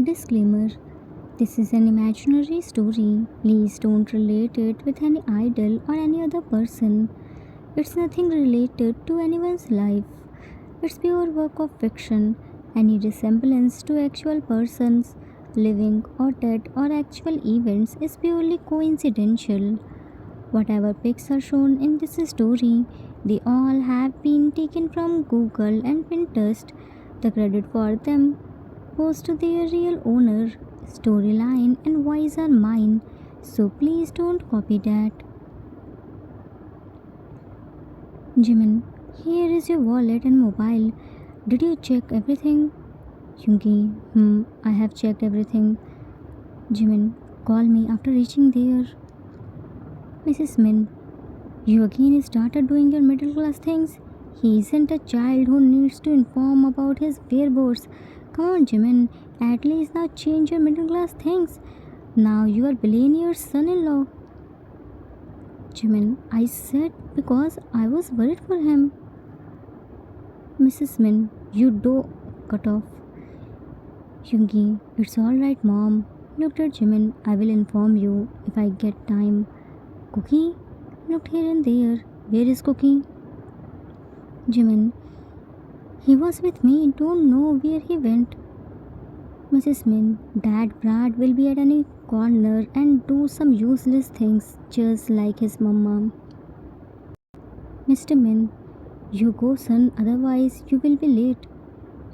Disclaimer: this is an imaginary story. Please don't relate it with any idol or any other person. It's nothing related to anyone's life. It's pure work of fiction. Any resemblance to actual persons, living or dead, or actual events is purely coincidental. Whatever pics are shown in this story, they all have been taken from Google and Pinterest. The credit for them goes to their real owner. Storyline and voice are mine, so please don't copy that. Jimin, here is your wallet and mobile. Did you check everything? Yungi, I have checked everything. Jimin, call me after reaching there. Mrs. Min, you again started doing your middle class things? He isn't a child who needs to inform about his whereabouts. Come on, Jimin, at least now change your middle class things. Now you are billionaire's son in law. Jimin, I said because I was worried for him. Mrs. Min, you do cut off. Yungi, it's alright, mom. Looked at Jimin, I will inform you if I get time. Cookie? Looked here and there. Where is Cookie? Jimin, he was with me, don't know where he went. Mrs. Min, that Brad will be at any corner and do some useless things just like his mama. Mr. Min, you go son, otherwise you will be late.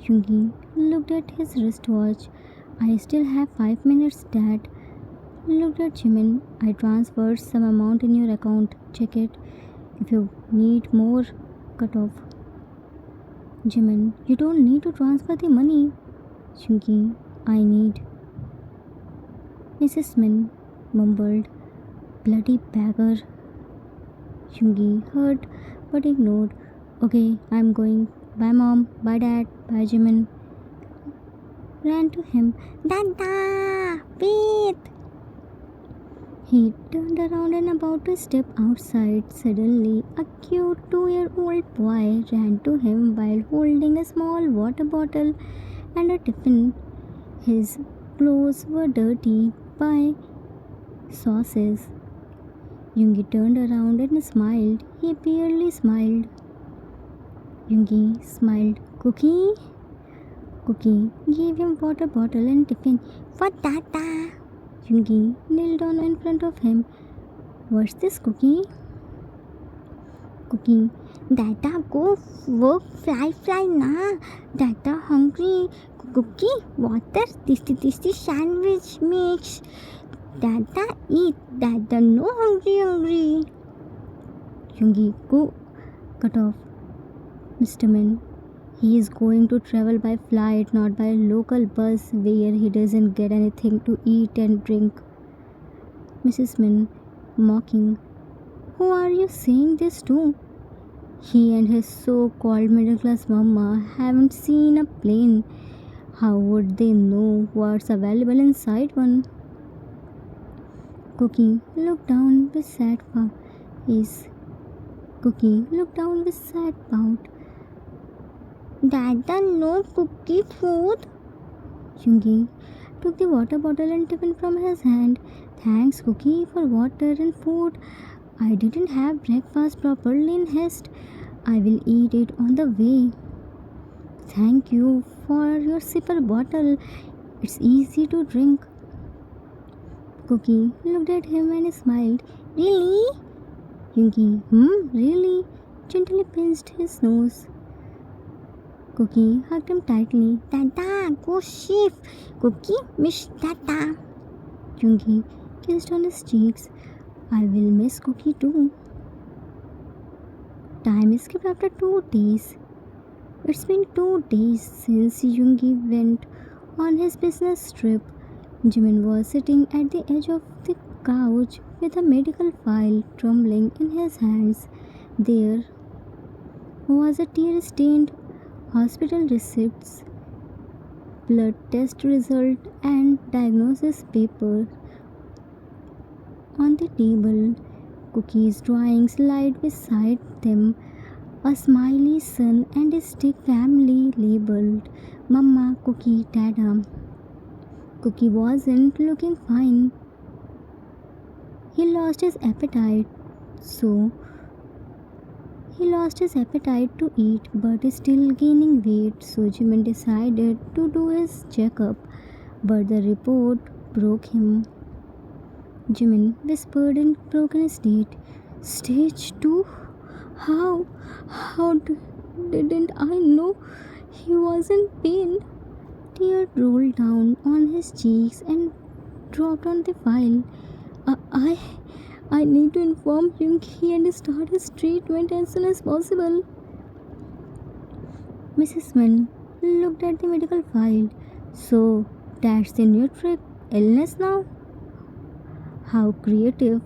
Yungi looked at his wristwatch. I still have 5 minutes, Dad. Looked at Jimin. I transferred some amount in your account. Check it. If you need more, cut off. Jimin, you don't need to transfer the money. Yungi, I need. Mrs. Min mumbled, bloody beggar. Yungi heard but ignored. Okay, I'm going. Bye, mom. Bye, dad. Bye, Jimin. Ran to him. Dada! Wait! He turned around and about to step outside. Suddenly, a cute 2-year-old boy ran to him while holding a small water bottle and a tiffin. His clothes were dirty by sauces. Yungi turned around and smiled. He barely smiled. Yungi smiled. Cookie? Cookie gave him water bottle and tiffin. For Tata! Yungi knelt down in front of him. What's this, Cookie? Cookie, Dada, go work, fly, na. Dada hungry. Cookie, water, tasty sandwich mix. Dada, eat. Dada, no hungry. Yungi, go. Cut off. Mr. Min, he is going to travel by flight, not by local bus where he doesn't get anything to eat and drink. Mrs. Min, mocking, who are you saying this to? He and his so-called middle-class mama haven't seen a plane. How would they know what's available inside one? Cookie looked down with sad face. Cookie looked down with sad pout. Dada, no cookie food. Yungi took the water bottle and tiffin from his hand. Thanks, Cookie, for water and food. I didn't have breakfast properly in haste. I will eat it on the way. Thank you for your zipper bottle. It's easy to drink. Cookie looked at him and smiled. Really? Yungi, really? Gently pinched his nose. Cookie hugged him tightly. Dada, go shift. Cookie, miss Dada. Yungi kissed on his cheeks. I will miss Cookie too. Time skipped after 2 days. It's been 2 days since Yungi went on his business trip. Jimin was sitting at the edge of the couch with a medical file trembling in his hands. There was a tear-stained hospital receipts, blood test result and diagnosis paper on the table. Cookie's drawings lied beside them, a smiley sun and a stick family labeled Mama, Cookie, Dada. Cookie wasn't looking fine. He lost his appetite. So he lost his appetite to eat but is still gaining weight. So Jimin decided to do his checkup, but the report broke him. Jimin whispered in broken state. Stage 2? How? Didn't I know he was in pain? Tears rolled down on his cheeks and dropped on the file. I, I, I need to inform Yoongi and start his treatment as soon as possible. Mrs. Min looked at the medical file. So, that's the new trick. Illness now? How creative.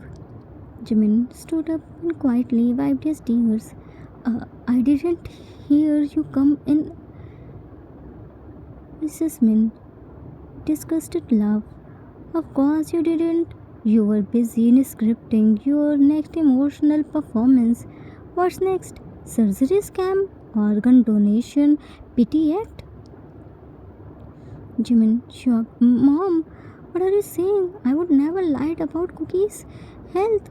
Jimin stood up and quietly wiped his tears. I didn't hear you come in. Mrs. Min disgusted laugh. Of course you didn't. You were busy in scripting your next emotional performance. What's next? Surgery scam? Organ donation? Pity act? Jimin shocked. Mom, what are you saying? I would never lied about Cookie's health.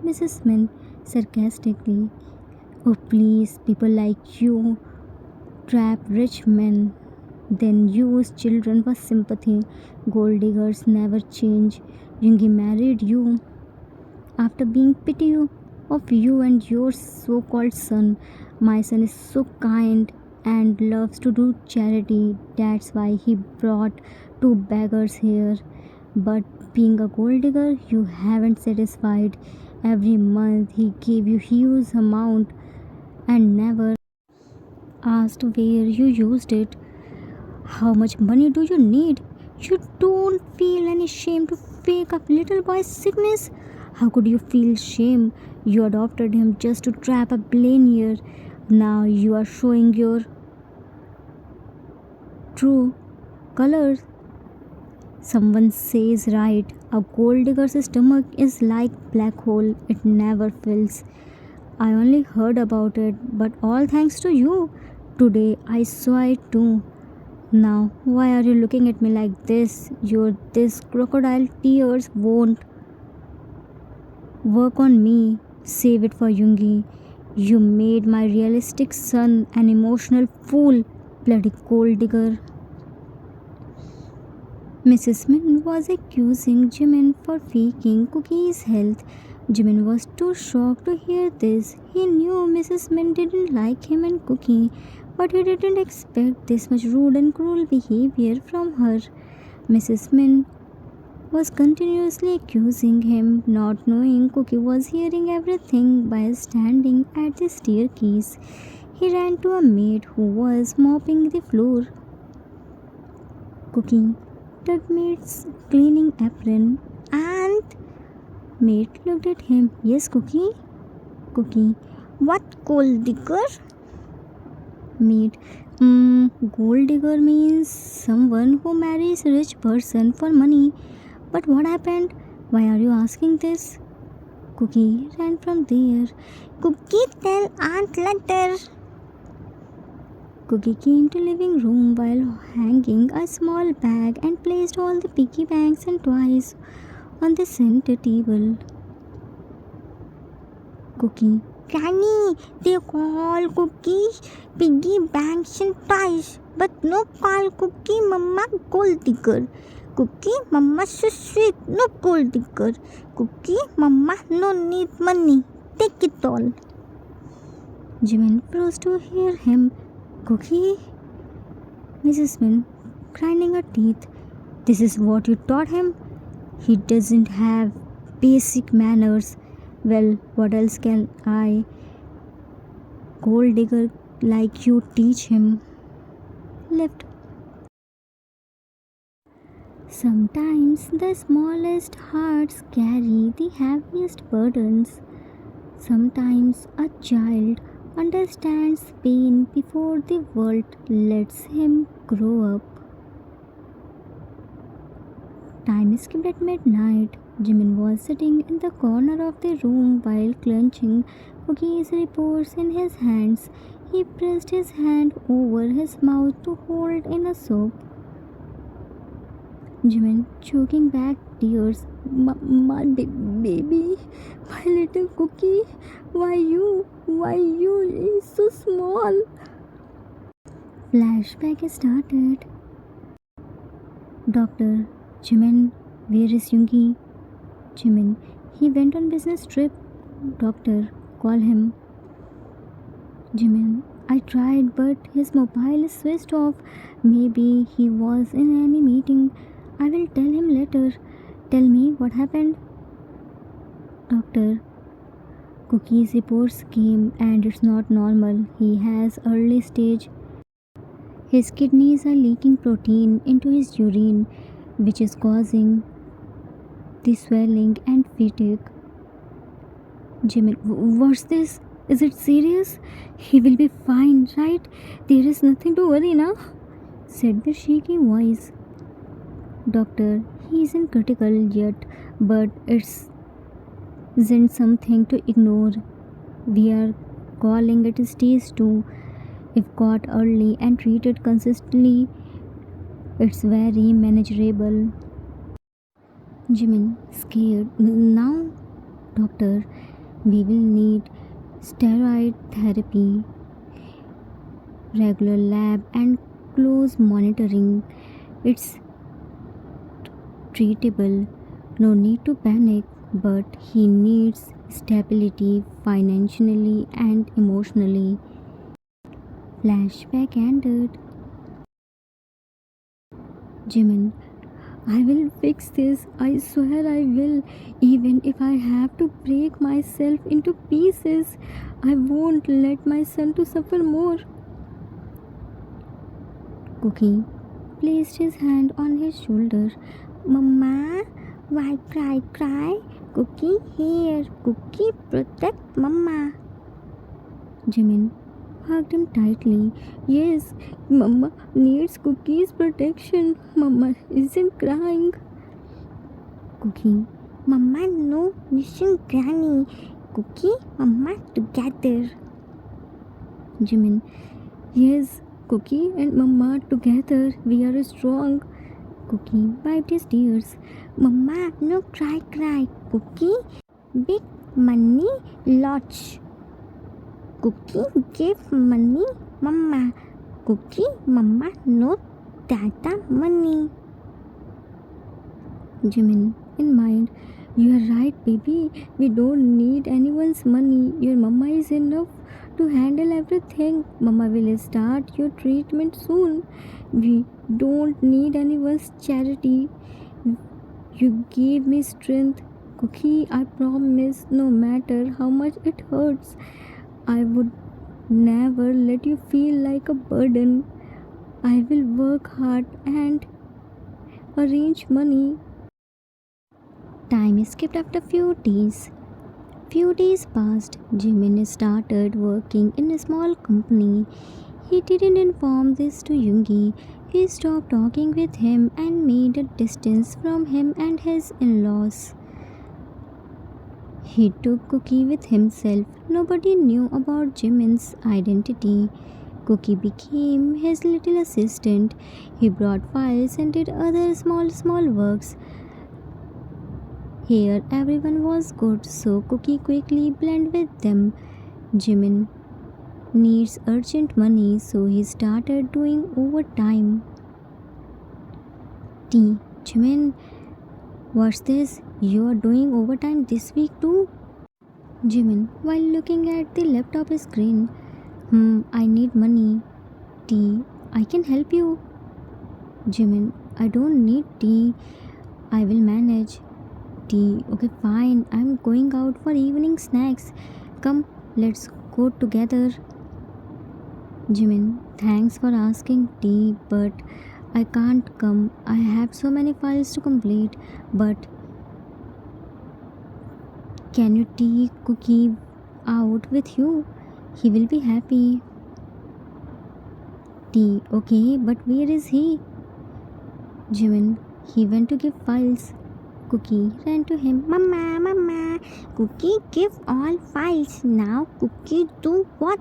Mrs. Min sarcastically. Oh please, people like you trap rich men, then use children for sympathy. Gold diggers never change. Yoongi married you after being pity of you and your so-called son. My son is so kind and loves to do charity. That's why he brought two beggars here. But being a gold digger, you haven't satisfied. Every month he gave you huge amount and never asked where you used it. How much money do you need? You don't feel any shame to fake a little boy's sickness? How could you feel shame? You adopted him just to trap a billionaire. Now you are showing your true colors. Someone says right, a gold digger's stomach is like black hole. It never fills. I only heard about it, but all thanks to you. Today I saw it too. Now, why are you looking at me like this? This crocodile tears won't work on me. Save it for Yoongi. You made my realistic son an emotional fool, bloody gold digger. Mrs. Min was accusing Jimin for faking Cookie's health. Jimin was too shocked to hear this. He knew Mrs. Min didn't like him and Cookie, but he didn't expect this much rude and cruel behavior from her. Mrs. Min was continuously accusing him, not knowing Cookie was hearing everything by standing at the staircase. He ran to a maid who was mopping the floor. Cookie tugged maid's cleaning apron and maid looked at him. Yes, Cookie? Cookie. What gold digger? Maid. Gold digger means someone who marries a rich person for money. But what happened? Why are you asking this? Cookie ran from there. Cookie, tell Aunt later. Cookie came to living room while hanging a small bag and placed all the piggy banks and toys on the center table. Cookie. Granny, they call Cookie piggy banks and toys, but no call Cookie Mama gold digger. Cookie Mama so sweet, no gold digger. Cookie Mama no need money, take it all. Jimin froze to hear him. Cookie? Mrs. Min grinding her teeth. This is what you taught him? He doesn't have basic manners. Well, what else can I, gold digger like you, teach him? Left. Sometimes the smallest hearts carry the heaviest burdens. Sometimes a child understands pain before the world lets him grow up. Time skipped at midnight. Jimin was sitting in the corner of the room while clenching Cookie's reports in his hands. He pressed his hand over his mouth to hold in a sob. Jimin choking back tears. Baby, my little cookie, why you is so small? Flashback started. Doctor, Jimin, where is Yoongi? Jimin, he went on business trip. Doctor, call him. Jimin, I tried but his mobile is switched off. Maybe he was in any meeting. I will tell him later. Tell me what happened. Doctor, Cookie's reports came and it's not normal. He has early stage. His kidneys are leaking protein into his urine, which is causing the swelling and fatigue. Jimin, what's this? Is it serious? He will be fine, right? There is nothing to worry now, said the shaky voice. Doctor, he isn't critical yet, but it's isn't something to ignore. We are calling it stage 2. If caught early and treated consistently, it's very manageable. Jimin, scared. Now, doctor, we will need steroid therapy, regular lab, and close monitoring. It's treatable. No need to panic, but he needs stability financially and emotionally. Flashback ended. Jimin, I will fix this. I swear I will. Even if I have to break myself into pieces, I won't let my son to suffer more. Cookie placed his hand on his shoulder. Mama, why cry? Cookie here. Cookie protect Mama. Jimin hugged him tightly. Yes, Mama needs Cookie's protection. Mama isn't crying. Cookie, Mama no, listen Granny. Cookie, Mama together. Jimin, yes, Cookie and Mama together, we are strong. Cookie wiped his tears. Mama, no cry. Cookie, big money, lots. Cookie give money, Mama. Cookie, Mama, no tata money. Jimin, in mind, you are right, baby. We don't need anyone's money. Your Mama is enough to handle everything. Mama will start your treatment soon. We don't need anyone's charity. You gave me strength. Cookie, I promise, no matter how much it hurts, I would never let you feel like a burden. I will work hard and arrange money. Time skipped after few days. Few days passed. Jimin started working in a small company. He didn't inform this to Yoongi. He stopped talking with him and made a distance from him and his in-laws. He took Cookie with himself. Nobody knew about Jimin's identity. Cookie became his little assistant. He brought files and did other small works. Here everyone was good, so Cookie quickly blended with them. Jimin needs urgent money, so he started doing overtime. Jimin, what's this? You are doing overtime this week too? Jimin, while looking at the laptop screen. I need money. I can help you. Jimin, I don't need tea. I will manage. Okay, fine. I'm going out for evening snacks. Come, let's go together. Jimin, thanks for asking tea, but I can't come. I have so many files to complete. But can you take Cookie out with you? He will be happy. Okay, but where is he? Jimin, he went to give files. Cookie ran to him. Mama, Cookie give all files. Now Cookie do what?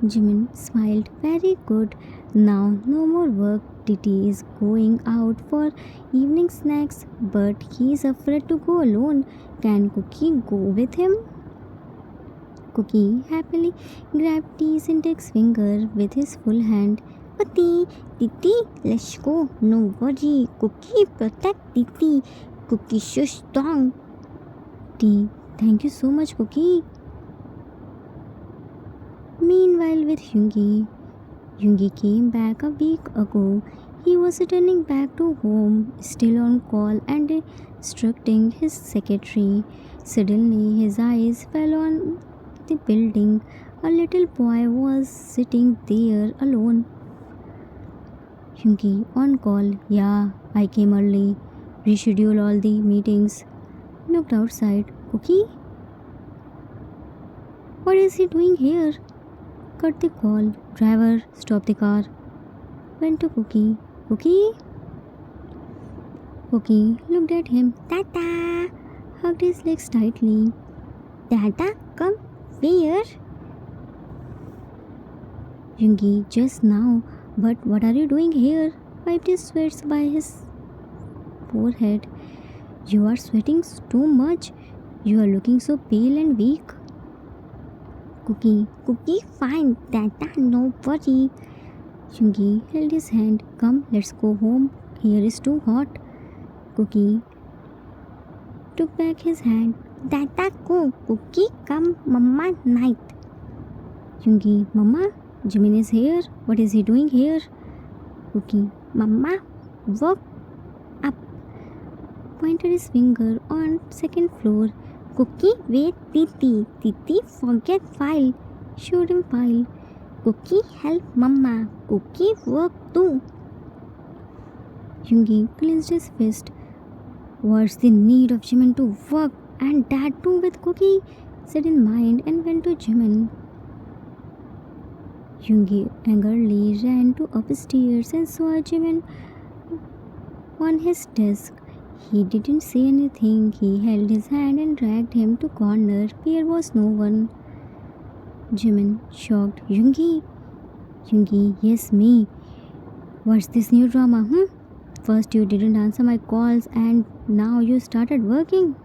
Jimin smiled. Very good. Now, no more work. Titi is going out for evening snacks, but he is afraid to go alone. Can Cookie go with him? Cookie happily grabbed T's index finger with his full hand. Pati, Titi, let's go. No worry. Cookie, protect Titi. Cookie, shush down. T, thank you so much, Cookie. Meanwhile, with Yoongi came back a week ago. He was returning back to home, still on call and instructing his secretary. Suddenly, his eyes fell on the building. A little boy was sitting there alone. Yoongi, on call. Yeah, I came early. Reschedule all the meetings. Looked outside. Cookie? What is he doing here? Cut the call. Driver, stop the car. Went to Cookie. Cookie? Cookie looked at him. Tata! Hugged his legs tightly. Tata, come here. Yoongi, just now. But what are you doing here? Wiped his sweats by his forehead. You are sweating too much. You are looking so pale and weak. Cookie, fine. Tata, no worry. Yoongi held his hand. Come, let's go home. Here is too hot. Cookie took back his hand. Tata, go. Cookie, come. Mama, night. Yoongi, Mama, Jimin is here. What is he doing here? Cookie, Mama, walk up. Pointed his finger on second floor. Cookie, wait, Titi. Titi, forget file. Showed him file. Cookie, help Mama. Cookie, work too. Yoongi clenched his fist. What's the need of Jimin to work and that too with Cookie? Said in mind and went to Jimin. Yoongi angrily ran to upstairs and saw Jimin on his desk. He didn't say anything. He held his hand and dragged him to corner. There was no one. Jimin, shocked. Yoongi, yes, me. What's this new drama, First you didn't answer my calls and now you started working,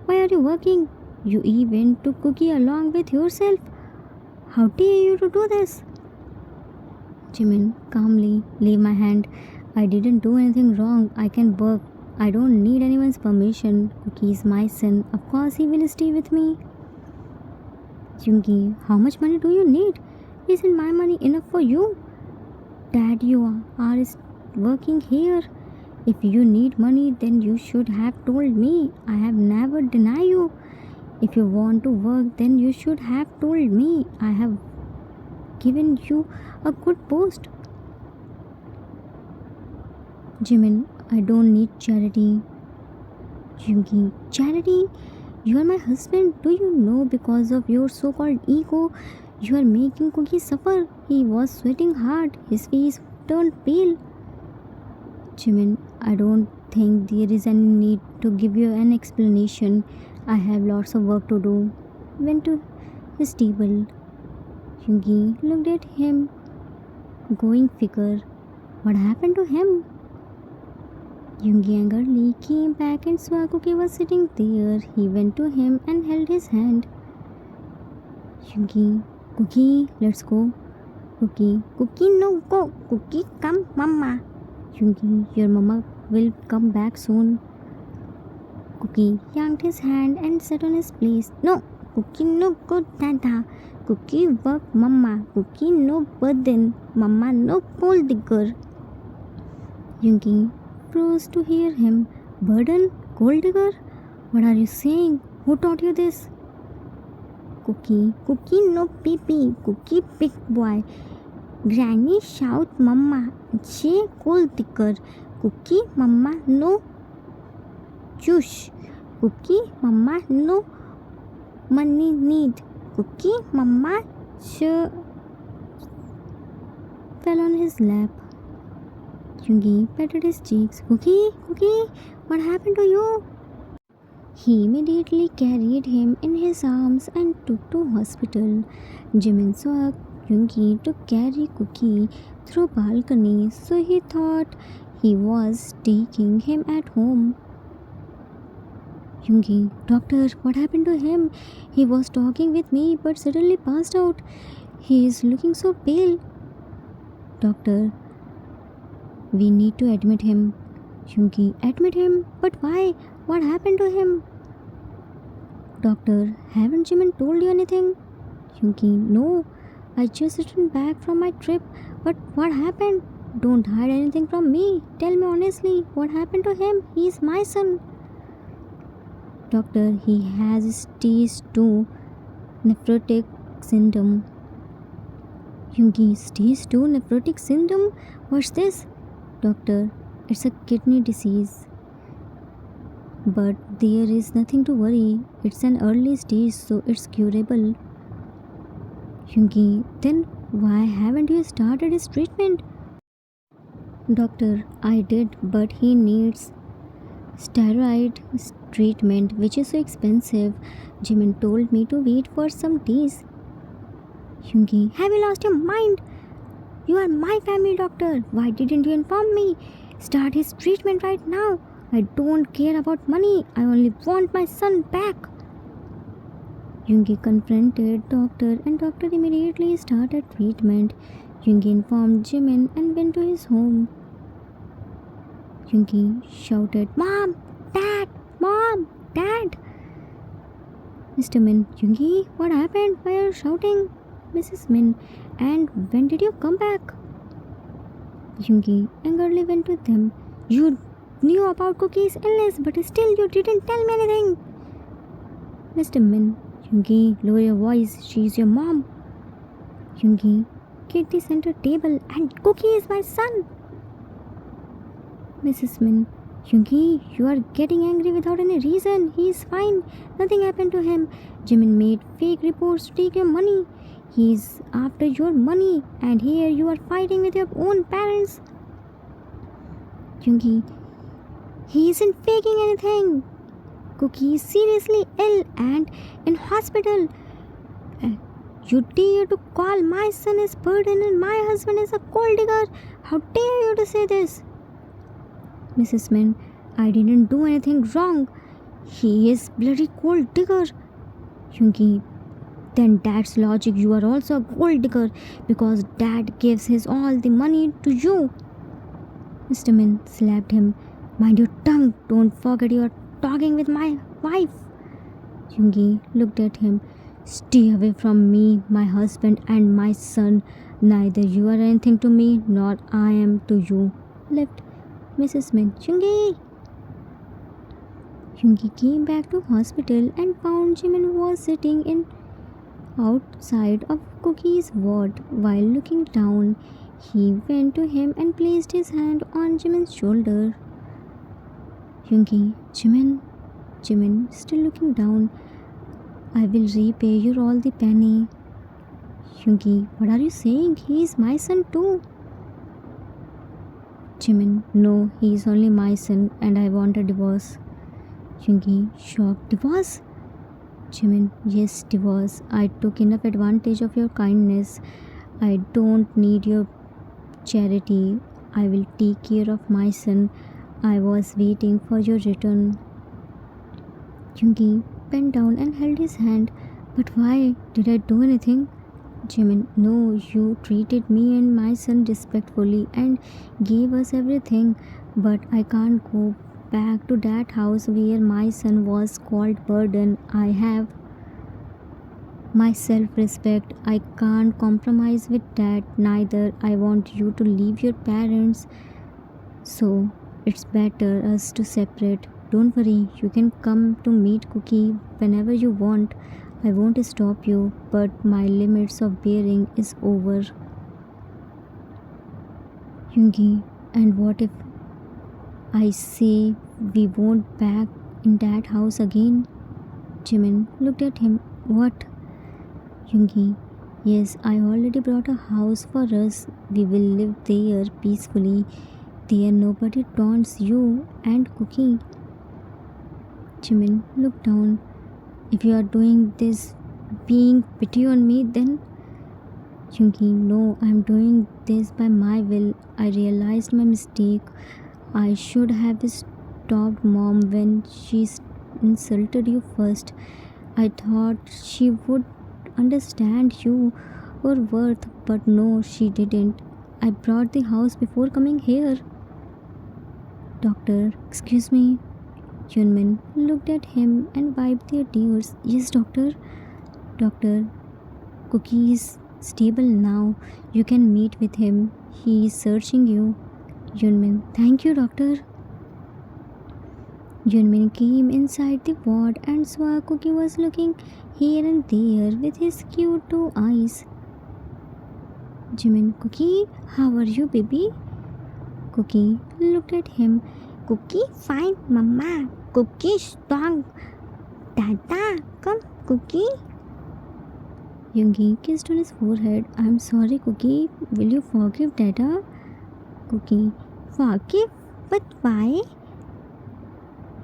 Why are you working? You even took Cookie along with yourself. How dare you to do this? Jimin, calmly, leave my hand. I didn't do anything wrong. I can work. I don't need anyone's permission. Cookie is my son. Of course he will stay with me. Yoongi, how much money do you need? Isn't my money enough for you? Dad, you are working here. If you need money, then you should have told me. I have never denied you. If you want to work, then you should have told me. I have given you a good post. Jimin, I don't need charity. Yoongi, charity? You are my husband. Do you know because of your so-called ego, you are making Cookie suffer? He was sweating hard. His face turned pale. Jimin, I don't think there is any need to give you an explanation. I have lots of work to do. Went to his table. Yoongi looked at him. Going figure. What happened to him? Yoongi angrily came back and saw Cookie was sitting there. He went to him and held his hand. Yoongi, Cookie, let's go. Cookie, no, go. Cookie, come, Mama. Yoongi, your mama will come back soon. Cookie yanked his hand and sat on his place. No, Cookie, no, go, Dada. Cookie, work, Mama. Cookie, no burden. Mama, no gold digger. Yoongi froze to hear him. Burden? Gold digger? What are you saying? Who taught you this? Cookie, no pee-pee. Cookie, big boy. Granny shout, Mama, J gold digger. Cookie, Mama, no juice. Cookie, Mama, no money need. Cookie, Mama, fell on his lap. Yoongi patted his cheeks. Cookie, what happened to you? He immediately carried him in his arms and took to hospital. Jimin saw Yoongi to carry Cookie through balcony, so he thought he was taking him at home. Yoongi, doctor, what happened to him? He was talking with me but suddenly passed out. He is looking so pale. Doctor, we need to admit him. Yoongi, admit him? But why? What happened to him? Doctor, haven't Jimin told you anything? Yoongi, no. I just returned back from my trip. But what happened? Don't hide anything from me. Tell me honestly, what happened to him? He is my son. Doctor, he has stage 2 nephrotic syndrome. Yoongi, stage 2 nephrotic syndrome? What's this? Doctor, it's a kidney disease. But there is nothing to worry. It's an early stage, so it's curable. Yoongi, then why haven't you started his treatment? Doctor, I did, but he needs steroid treatment, which is so expensive. Jimin told me to wait for some days. Yoongi, have you lost your mind? You are my family doctor. Why didn't you inform me? Start his treatment right now. I don't care about money. I only want my son back. Yoongi confronted doctor and doctor immediately started treatment. Yoongi informed Jimin and went to his home. Yoongi shouted, Mom! Dad! Mom! Dad! Mr. Min, Yoongi, what happened? Why are you shouting? Mrs. Min, and when did you come back? Yoongi angrily went to them. You knew about Cookie's illness, but still you didn't tell me anything. Mr. Min, Yoongi, lower your voice. She's your mom. Yoongi, get the center table, and Cookie is my son. Mrs. Min, Yoongi, you are getting angry without any reason. He is fine. Nothing happened to him. Jimin made fake reports to take your money. He's after your money, and here you are fighting with your own parents. Yoongi, he isn't faking anything. Cookie is seriously ill and in hospital. You dare to call my son as burden and my husband as a gold digger? How dare you to say this? Mrs. Min, I didn't do anything wrong. He is bloody gold digger. Yoongi, then that's logic. You are also a gold digger because dad gives his all the money to you. Mr. Min slapped him. Mind your tongue. Don't forget you are talking with my wife. Yoongi looked at him. Stay away from me, my husband and my son. Neither you are anything to me nor I am to you. Left. Mrs. Min, Yoongi. Yoongi came back to hospital and found Jimin was sitting in outside of Cookie's ward. While looking down, he went to him and placed his hand on Jimin's shoulder. Yoongi, Jimin, still looking down. I will repay you all the penny. Yoongi, what are you saying? He is my son too. Jimin, no, he is only my son and I want a divorce. Yoongi, shocked. Divorce? Jimin, yes, divorce. I took enough advantage of your kindness. I don't need your charity. I will take care of my son. I was waiting for your return. Yoongi bent down and held his hand. But why? Did I do anything? Jimin, no, you treated me and my son respectfully and gave us everything. But I can't go back to that house where my son was called burden. I have my self-respect. I can't compromise with that. Neither I want you to leave your parents. So it's better us to separate. Don't worry, you can come to meet Cookie whenever you want. I won't stop you, but my limits of bearing is over. Yoongi, and what if I say we won't back in that house again? Jimin looked at him. What? Yoongi, yes, I already brought a house for us. We will live there peacefully. There nobody taunts you and Cookie. Jimin looked down. If you are doing this being pity on me, then Yungi, no, I'm doing this by my will. I realized my mistake. I should have stopped mom when she insulted you first. I thought she would understand you or worth, but no, she didn't. I brought the house before coming here. Doctor, excuse me. Yunmin looked at him and wiped their tears. Yes, doctor. Doctor, Cookie is stable now. You can meet with him. He is searching you. Yunmin, thank you, doctor. Yunmin came inside the ward and saw Cookie was looking here and there with his cute two eyes. Jimin, Cookie, how are you, baby? Cookie looked at him. Cookie, fine, mama. Cookie, strong. Dada, come, Cookie. Yoongi kissed on his forehead. I'm sorry, Cookie. Will you forgive Dada? Cookie, forgive? But why?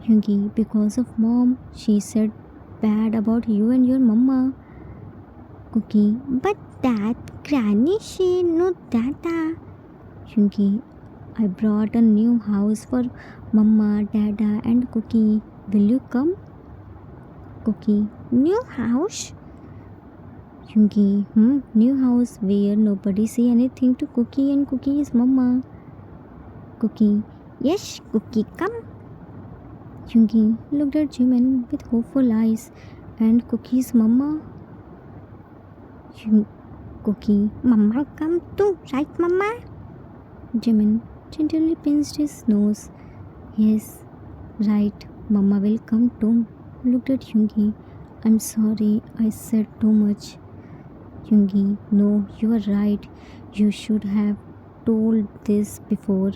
Yoongi, because of mom. She said bad about you and your mama. Cookie, but that granny, she no Dada. Yoongi, I brought a new house for mama, Dada and Cookie. Will you come? Cookie, new house? Yoongi, new house where nobody say anything to Cookie and Cookie's mama. Cookie, yes, Cookie, come. Yoongi looked at Jimin with hopeful eyes. And Cookie's mama? Cookie, mama, come too, right, mama? Jimin gently pinched his nose. Yes, right, mama will come too. Looked at Yoongi. I'm sorry, I said too much. Yoongi, no, you are right. You should have told this before.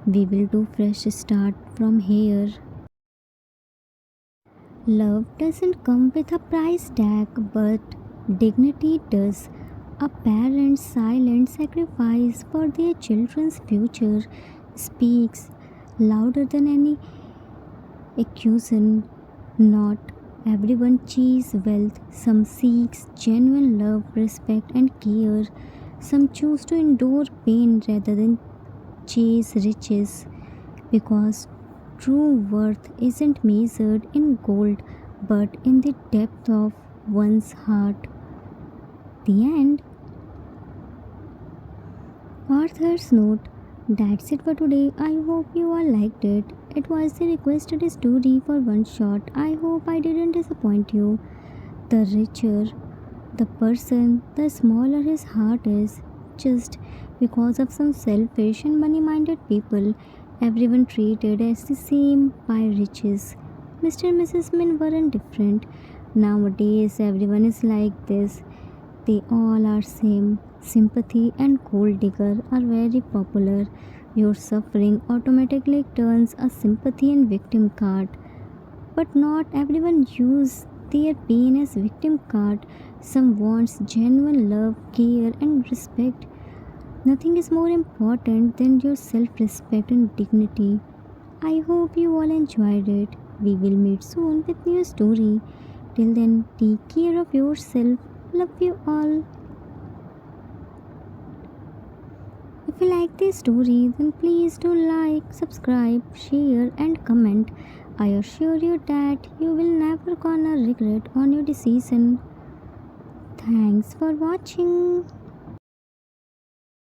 We will do fresh start from here. Love doesn't come with a price tag, but dignity does. A parent's silent sacrifice for their children's future speaks louder than any accusation. Not everyone chases wealth. Some seeks genuine love, respect, and care. Some choose to endure pain rather than chase riches, because true worth isn't measured in gold but in the depth of one's heart. The end. Author's note. That's it for today. I hope you all liked it. It was the requested story for one shot. I hope I didn't disappoint you. The richer the person, the smaller his heart is. Just because of some selfish and money minded people, everyone treated as the same by riches. Mr. and Mrs. Min weren't different. Nowadays, everyone is like this. They all are same. Sympathy and gold digger are very popular. Your suffering automatically turns a sympathy and victim card. But not everyone use their pain as victim card. Some wants genuine love, care and respect. Nothing is more important than your self-respect and dignity. I hope you all enjoyed it. We will meet soon with new story. Till then, take care of yourself. Love you all. If you like this story, then please do like, subscribe, share and comment. I assure you that you will never gonna regret on your decision. Thanks for watching.